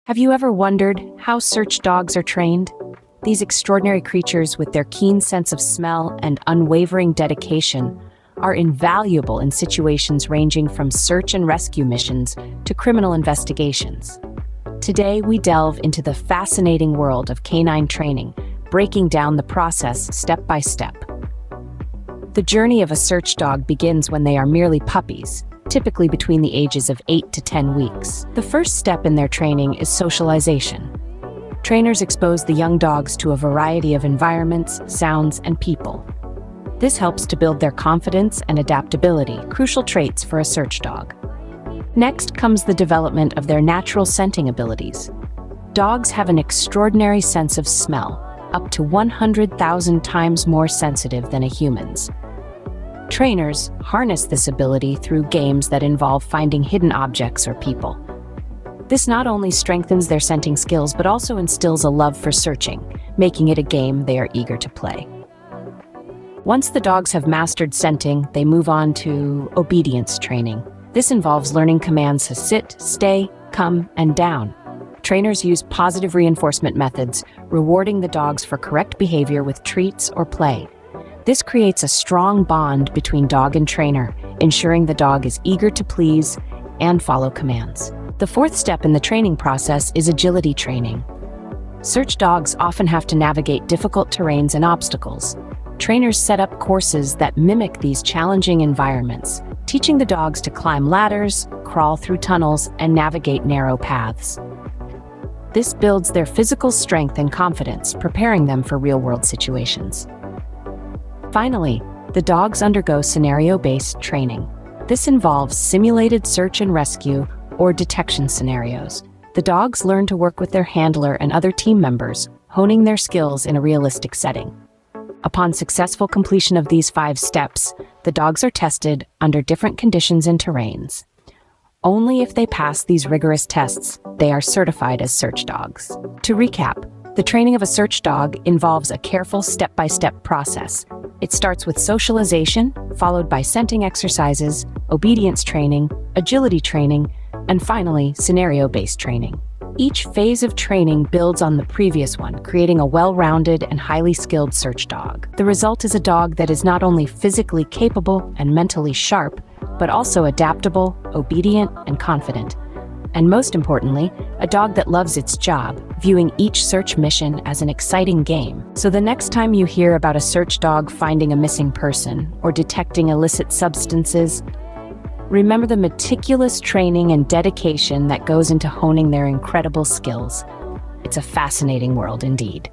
Have you ever wondered how search dogs are trained? These extraordinary creatures, with their keen sense of smell and unwavering dedication, are invaluable in situations ranging from search and rescue missions to criminal investigations. Today, we delve into the fascinating world of canine training, breaking down the process step by step. The journey of a search dog begins when they are merely puppies, typically between the ages of 8 to 10 weeks. The first step in their training is socialization. Trainers expose the young dogs to a variety of environments, sounds, and people. This helps to build their confidence and adaptability, crucial traits for a search dog. Next comes the development of their natural scenting abilities. Dogs have an extraordinary sense of smell, up to 100,000 times more sensitive than a human's. Trainers harness this ability through games that involve finding hidden objects or people. This not only strengthens their scenting skills, but also instills a love for searching, making it a game they are eager to play. Once the dogs have mastered scenting, they move on to obedience training. This involves learning commands to sit, stay, come, and down. Trainers use positive reinforcement methods, rewarding the dogs for correct behavior with treats or play. This creates a strong bond between dog and trainer, ensuring the dog is eager to please and follow commands. The fourth step in the training process is agility training. Search dogs often have to navigate difficult terrains and obstacles. Trainers set up courses that mimic these challenging environments, teaching the dogs to climb ladders, crawl through tunnels, and navigate narrow paths. This builds their physical strength and confidence, preparing them for real-world situations. Finally, the dogs undergo scenario-based training. This involves simulated search and rescue or detection scenarios. The dogs learn to work with their handler and other team members, honing their skills in a realistic setting. Upon successful completion of these 5 steps, the dogs are tested under different conditions and terrains. Only if they pass these rigorous tests, they are certified as search dogs. To recap, the training of a search dog involves a careful step-by-step process. It starts with socialization, followed by scenting exercises, obedience training, agility training, and finally, scenario-based training. Each phase of training builds on the previous one, creating a well-rounded and highly skilled search dog. The result is a dog that is not only physically capable and mentally sharp, but also adaptable, obedient, and confident. And most importantly, a dog that loves its job, viewing each search mission as an exciting game. So the next time you hear about a search dog finding a missing person or detecting illicit substances, remember the meticulous training and dedication that goes into honing their incredible skills. It's a fascinating world indeed.